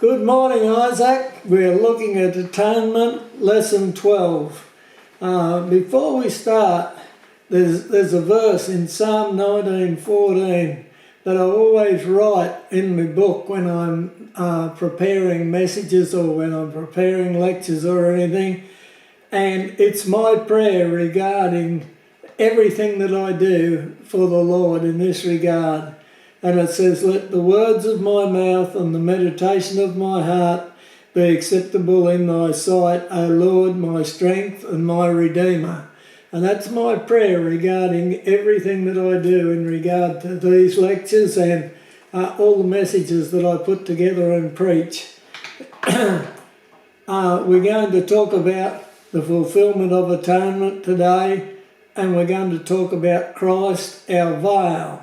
Good morning, Isaac. We're looking at Atonement, Lesson 12. Before we start, there's a verse in Psalm 19:14 that I always write in my book when I'm preparing messages or when I'm preparing lectures or anything. And it's my prayer regarding everything that I do for the Lord in this regard. And it says, "Let the words of my mouth and the meditation of my heart be acceptable in thy sight, O Lord, my strength and my Redeemer." And that's my prayer regarding everything that I do in regard to these lectures and all the messages that I put together and preach. We're going to talk about the fulfillment of atonement today, and we're going to talk about Christ, our veil.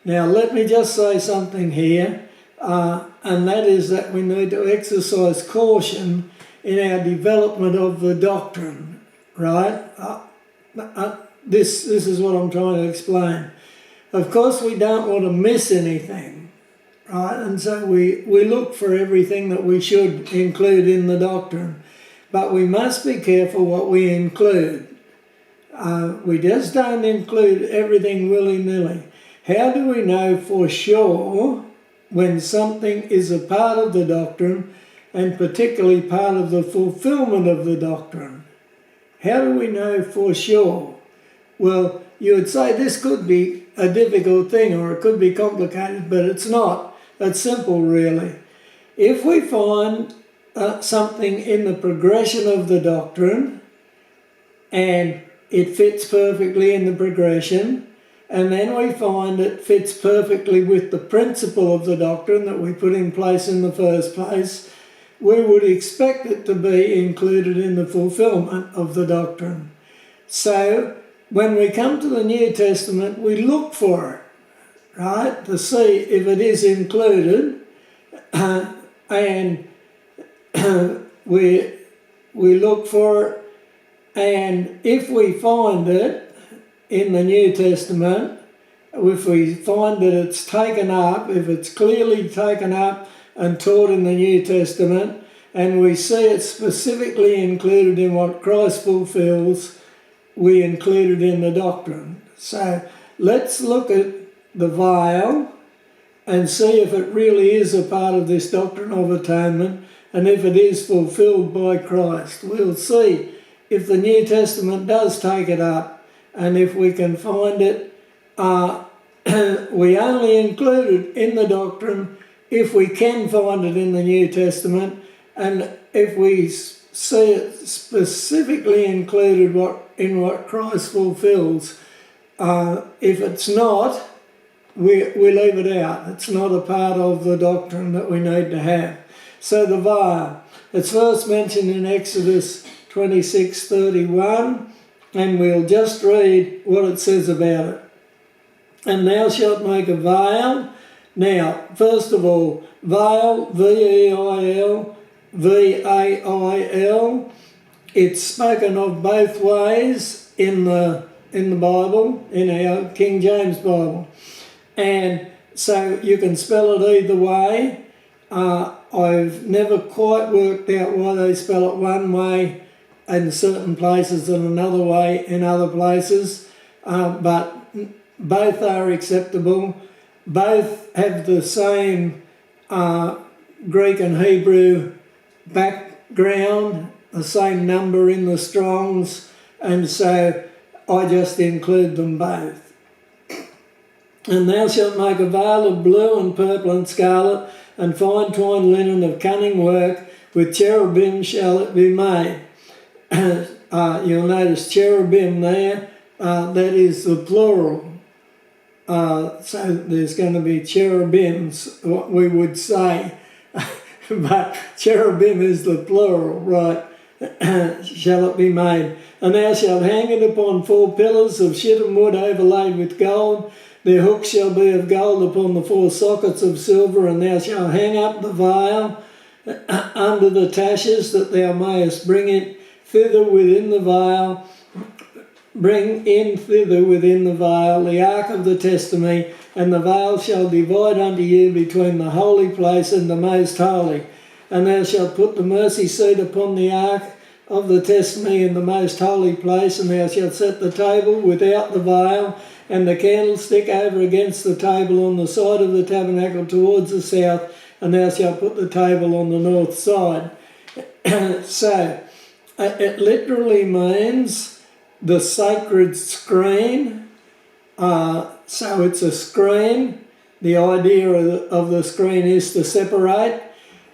Now, let me just say something here, and that is that we need to exercise caution in our development of the doctrine, right? This is what I'm trying to explain. Of course, we don't want to miss anything, right? And so we look for everything that we should include in the doctrine, but we must be careful what we include. We just don't include everything willy-nilly. How do we know for sure when something is a part of the doctrine and particularly part of the fulfillment of the doctrine? How do we know for sure? Well, you would say this could be a difficult thing or it could be complicated, but it's not. It's simple, really. If we find something in the progression of the doctrine and it fits perfectly in the progression, and then we find it fits perfectly with the principle of the doctrine that we put in place in the first place, we would expect it to be included in the fulfillment of the doctrine. So, when we come to the New Testament, we look for it, right, to see if it is included, and we look for it, and if we find it in the New Testament, if we find that it's taken up, if it's clearly taken up and taught in the New Testament, and we see it specifically included in what Christ fulfills, we include it in the doctrine. So let's look at the veil and see if it really is a part of this doctrine of atonement and if it is fulfilled by Christ. We'll see if the New Testament does take it up, and if we can find it, we only include it in the doctrine if we can find it in the New Testament, and if we see it specifically included in what Christ fulfills. If it's not, we leave it out. It's not a part of the doctrine that we need to have. So the veil, it's first mentioned in Exodus 26:31, and we'll just read what it says about it. "And thou shalt make a veil." Now, first of all, veil, V-E-I-L, V-A-I-L, it's spoken of both ways in the Bible, in our King James Bible. And so you can spell it either way. I've never quite worked out why they spell it one way in certain places and another way in other places, but both are acceptable. Both have the same Greek and Hebrew background, the same number in the Strongs, and so I just include them both. "And thou shalt make a veil of blue and purple and scarlet and fine twined linen of cunning work, with cherubim shall it be made." You'll notice cherubim there, that is the plural. So there's going to be cherubims, what we would say, but cherubim is the plural, right? "Shall it be made. And thou shalt hang it upon 4 pillars of shittim wood overlaid with gold. Their hooks shall be of gold upon the 4 sockets of silver, and thou shalt hang up the veil under the taches, that thou mayest bring it thither within the veil. Bring in thither within the veil the ark of the testimony, and the veil shall divide unto you between the holy place and the most holy. And thou shalt put the mercy seat upon the ark of the testimony in the most holy place, and thou shalt set the table without the veil, and the candlestick over against the table on the side of the tabernacle towards the south, and thou shalt put the table on the north side. So, it literally means the sacred screen. So it's a screen. The idea of the screen is to separate.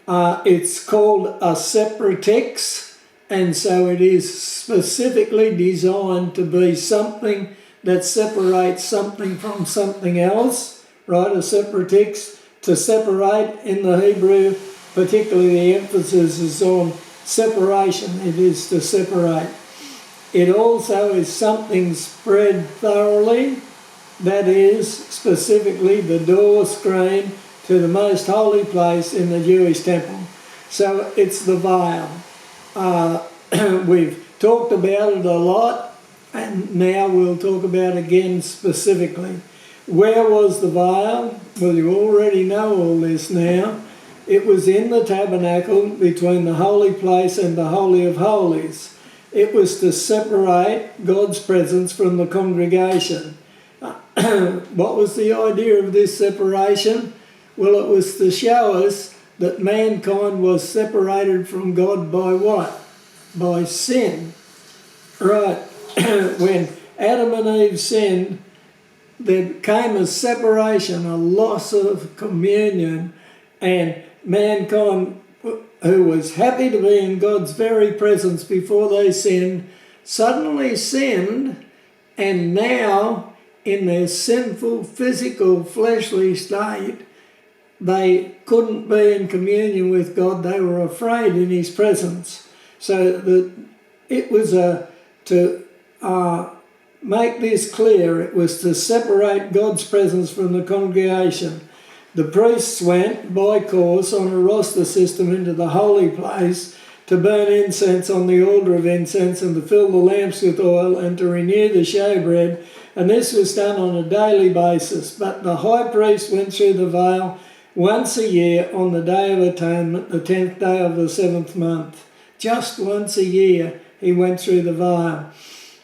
It's called a separatrix, and so it is specifically designed to be something that separates something from something else, right? A separatrix, to separate in the Hebrew, particularly the emphasis is on separation. It is to separate. It also is something spread thoroughly, that is specifically the door screen to the most holy place in the Jewish temple. So it's the veil. We've talked about it a lot, and now we'll talk about it again specifically. Where was the veil? Well, you already know all this now. It was in the tabernacle between the holy place and the Holy of Holies. It was to separate God's presence from the congregation. What was the idea of this separation? Well, it was to show us that mankind was separated from God by what? By sin. Right. When Adam and Eve sinned, there came a separation, a loss of communion, and mankind, who was happy to be in God's very presence before they sinned, suddenly sinned, and now in their sinful, physical, fleshly state, they couldn't be in communion with God. They were afraid in His presence. So it was to make this clear, it was to separate God's presence from the congregation. The priests went, by course, on a roster system into the holy place to burn incense on the altar of incense and to fill the lamps with oil and to renew the showbread, and this was done on a daily basis. But the high priest went through the veil once a year on the Day of Atonement, the 10th day of the 7th month. Just once a year he went through the veil.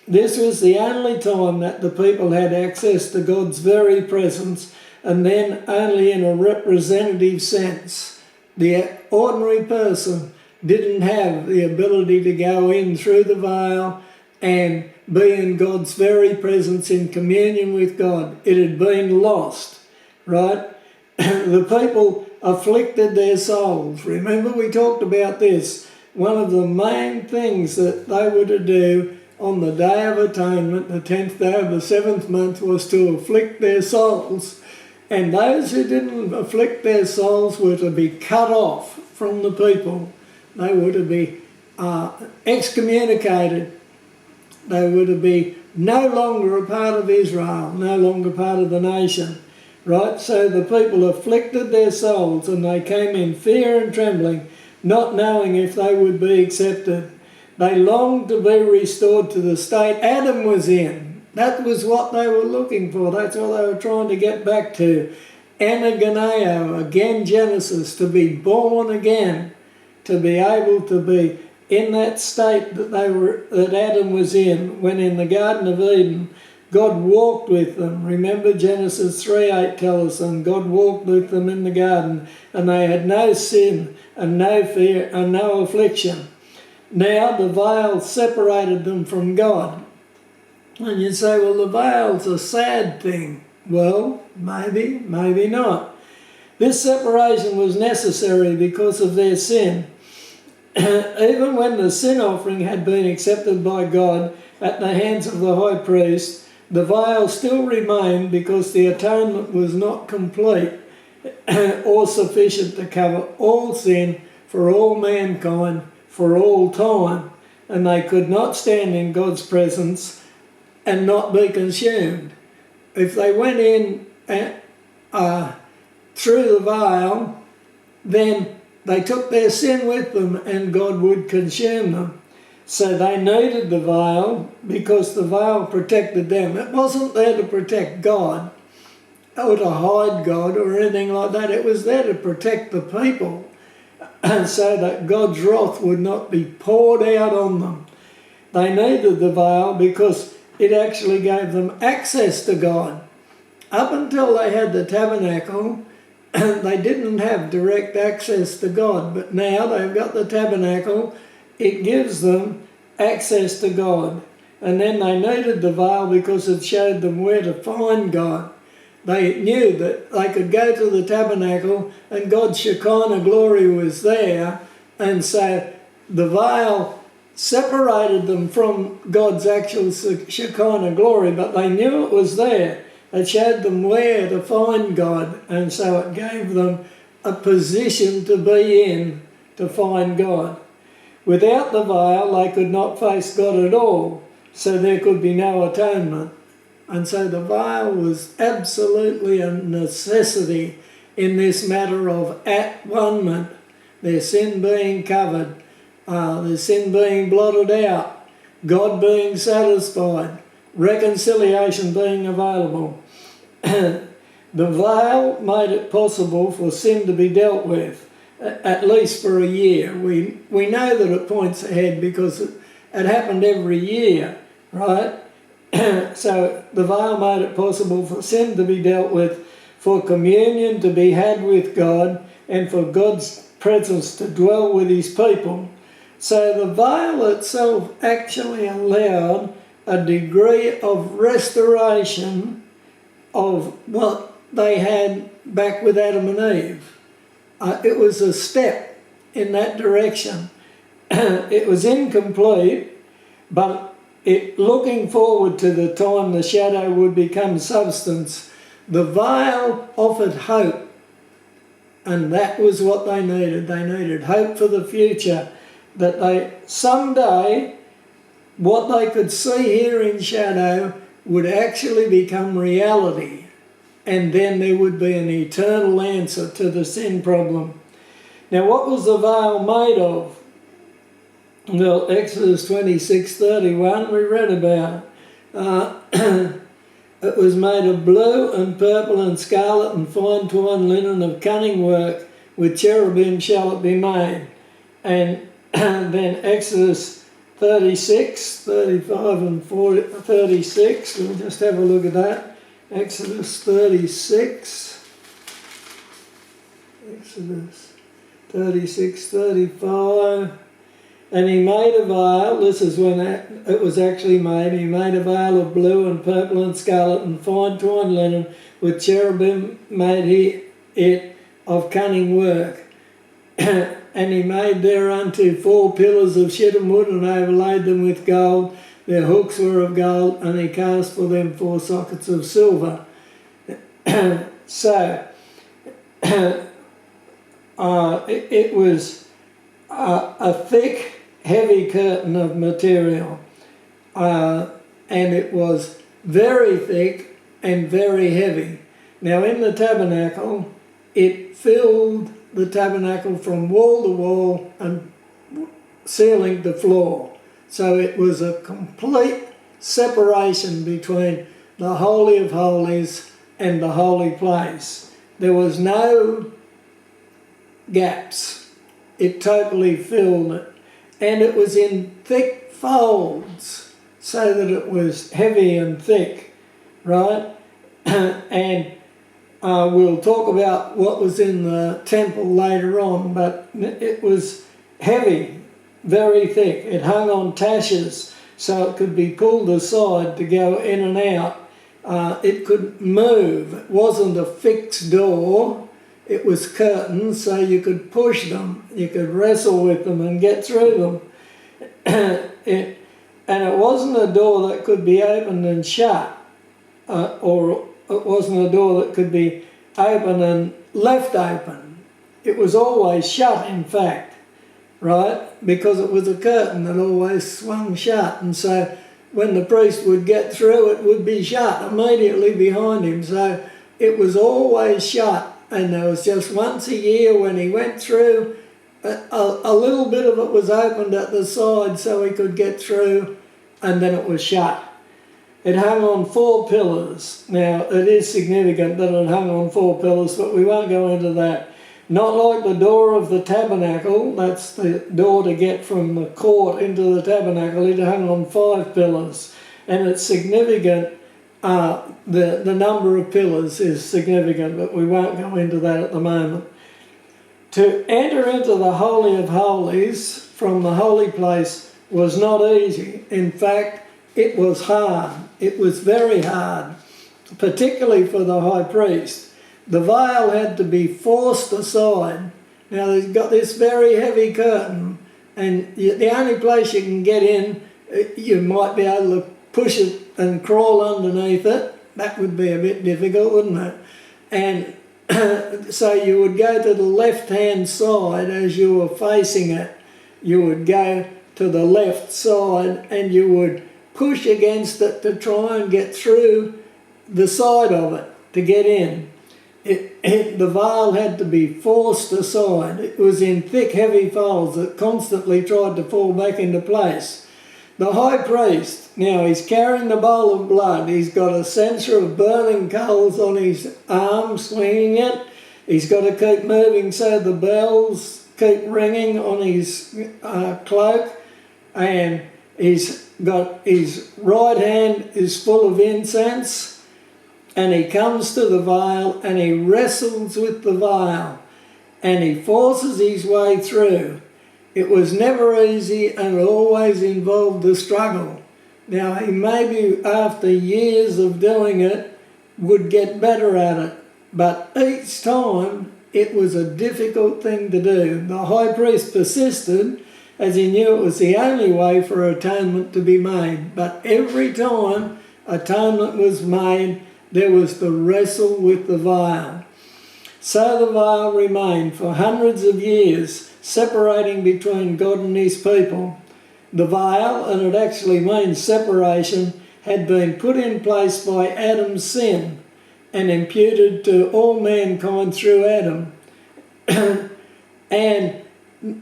This was the only time that the people had access to God's very presence, and then only in a representative sense. The ordinary person didn't have the ability to go in through the veil and be in God's very presence in communion with God. It had been lost, right? The people afflicted their souls. Remember, we talked about this. One of the main things that they were to do on the Day of Atonement, the 10th day of the 7th month, was to afflict their souls. And those who didn't afflict their souls were to be cut off from the people. They were to be excommunicated. They were to be no longer a part of Israel, no longer part of the nation. Right? So the people afflicted their souls, and they came in fear and trembling, not knowing if they would be accepted. They longed to be restored to the state Adam was in. That was what they were looking for. That's what they were trying to get back to. Anaganeo, again Genesis, to be born again, to be able to be in that state that Adam was in, when in the Garden of Eden, God walked with them. Remember Genesis 3:8 tells us, and God walked with them in the garden, and they had no sin and no fear and no affliction. Now the veil separated them from God. And you say, well, the veil's a sad thing. Well, maybe, maybe not. This separation was necessary because of their sin. Even when the sin offering had been accepted by God at the hands of the high priest, the veil still remained because the atonement was not complete or sufficient to cover all sin for all mankind for all time, and they could not stand in God's presence and not be consumed. If they went in through the veil, then they took their sin with them and God would consume them. So they needed the veil because the veil protected them. It wasn't there to protect God or to hide God or anything like that. It was there to protect the people. so that God's wrath would not be poured out on them. They needed the veil because it actually gave them access to God. Up until they had the tabernacle, they didn't have direct access to God, but now they've got the tabernacle. It gives them access to God. And then they needed the veil because it showed them where to find God. They knew that they could go to the tabernacle and God's Shekinah glory was there, and so the veil separated them from God's actual Shekinah glory, but they knew it was there. It showed them where to find God, and so it gave them a position to be in to find God. Without the veil, they could not face God at all, so there could be no atonement. And so the veil was absolutely a necessity in this matter of at-one-ment, their sin being covered, their sin being blotted out, God being satisfied, reconciliation being available. The veil made it possible for sin to be dealt with, at least for a year. We know that it points ahead because it happened every year, right? So the veil made it possible for sin to be dealt with, for communion to be had with God, and for God's presence to dwell with his people. So the veil itself actually allowed a degree of restoration of what they had back with Adam and Eve. It was a step in that direction. It was incomplete, but looking forward to the time the shadow would become substance, the veil offered hope, and that was what they needed. They needed hope for the future, that they someday, what they could see here in shadow would actually become reality, and then there would be an eternal answer to the sin problem. Now, what was the veil made of? Well, Exodus 26:31, we read about it. It was made of blue and purple and scarlet and fine twined linen of cunning work, with cherubim shall it be made. And then Exodus 36, 35 and 40, 36, we'll just have a look at that. Exodus 36, Exodus 36, 35. And he made a veil, this is when it was actually made, he made a veil of blue and purple and scarlet and fine twined linen, with cherubim made he it of cunning work. And he made thereunto 4 pillars of shittim wood, and overlaid them with gold. Their hooks were of gold, and he cast for them 4 sockets of silver. So, it was a thick, heavy curtain of material, and it was very thick and very heavy. Now in the tabernacle, it filled the tabernacle from wall to wall and ceiling to floor. So it was a complete separation between the Holy of Holies and the holy place. There was no gaps. It totally filled it. And it was in thick folds, so that it was heavy and thick, right? And we'll talk about what was in the temple later on, but it was heavy, very thick. It hung on tashes, so it could be pulled aside to go in and out. It could move. It wasn't a fixed door. It was curtains, so you could push them, you could wrestle with them and get through them. And it wasn't a door that could be opened and shut, or it wasn't a door that could be open and left open. It was always shut, in fact, right? Because it was a curtain that always swung shut, and so when the priest would get through, it would be shut immediately behind him. So it was always shut. And there was just once a year when he went through, a little bit of it was opened at the side so he could get through, and then it was shut. It hung on 4 pillars. Now, it is significant that it hung on 4 pillars, but we won't go into that. Not like the door of the tabernacle, that's the door to get from the court into the tabernacle. It hung on 5 pillars, and it's significant. The number of pillars is significant, but we won't go into that at the moment. To enter into the Holy of Holies from the holy place was not easy. In fact, it was hard. It was very hard, particularly for the high priest. The veil had to be forced aside. Now, they've got this very heavy curtain, and the only place you can get in, you might be able to push it and crawl underneath it. That would be a bit difficult, wouldn't it? And so you would go to the left-hand side as you were facing it. You would go to the left side and you would push against it to try and get through the side of it to get in. The veil had to be forced aside. It was in thick, heavy folds that constantly tried to fall back into place. The high priest, now he's carrying the bowl of blood. He's got a censer of burning coals on his arm, swinging it. He's got to keep moving so the bells keep ringing on his cloak. And he's got his right hand is full of incense. And he comes to the veil and he wrestles with the veil and he forces his way through. It was never easy and it always involved a struggle. Now, he maybe after years of doing it would get better at it, but each time it was a difficult thing to do. The high priest persisted as he knew it was the only way for atonement to be made. But every time atonement was made, there was the wrestle with the veil. So the veil remained for hundreds of years, separating between God and his people. The veil, and it actually means separation, had been put in place by Adam's sin and imputed to all mankind through Adam. And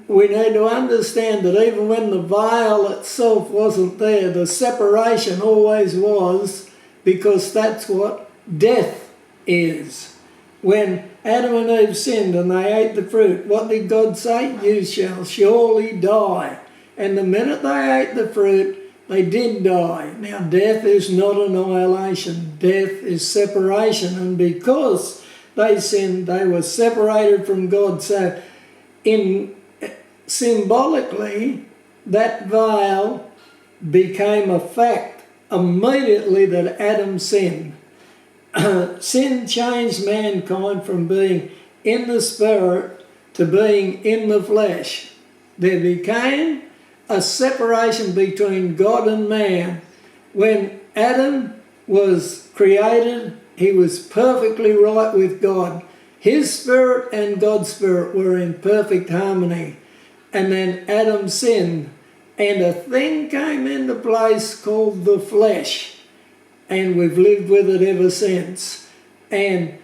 we need to understand that even when the veil itself wasn't there, the separation always was, because that's what death is. When Adam and Eve sinned and they ate the fruit, what did God say? You shall surely die. And the minute they ate the fruit, they did die. Now, death is not annihilation. Death is separation. And because they sinned, they were separated from God. So, symbolically, that veil became a fact immediately that Adam sinned. Sin changed mankind from being in the spirit to being in the flesh. There became a separation between God and man. When Adam was created, he was perfectly right with God. His spirit and God's spirit were in perfect harmony. And then Adam sinned, and a thing came into place called the flesh. And we've lived with it ever since. And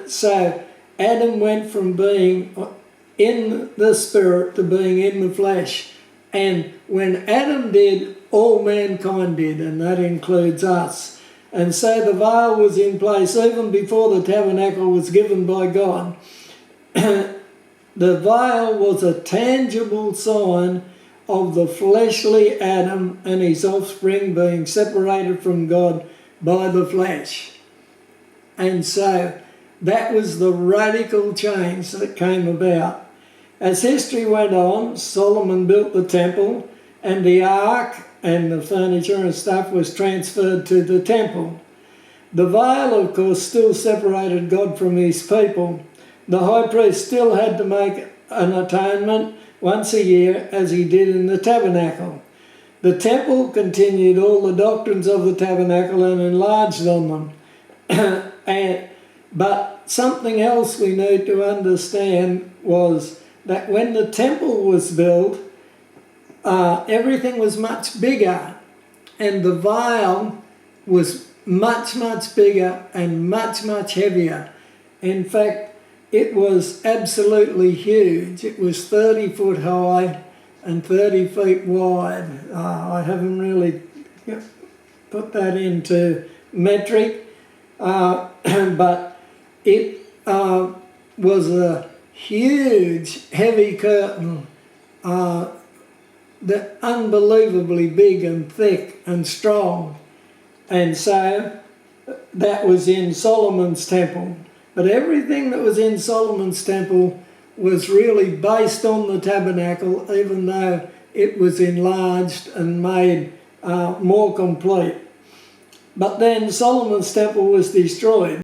so Adam went from being in the spirit to being in the flesh. And when Adam did, all mankind did, and that includes us. And so the veil was in place even before the tabernacle was given by God. The veil was a tangible sign of the fleshly Adam and his offspring being separated from God by the flesh. And so that was the radical change that came about. As history went on, Solomon built the temple, and the ark and the furniture and stuff was transferred to the temple. The veil, of course, still separated God from his people. The high priest still had to make an atonement once a year, as he did in the tabernacle. The temple continued all the doctrines of the tabernacle and enlarged on them. But something else we need to understand was that when the temple was built, everything was much bigger, and the veil was much, much bigger and much, much heavier. In fact, it was absolutely huge. It was 30 foot high and 30 feet wide. I haven't really put that into metric, but it was huge, heavy curtain, that unbelievably big and thick and strong. And so that was in Solomon's temple. But everything that was in Solomon's temple was really based on the tabernacle, even though it was enlarged and made more complete. But then Solomon's temple was destroyed.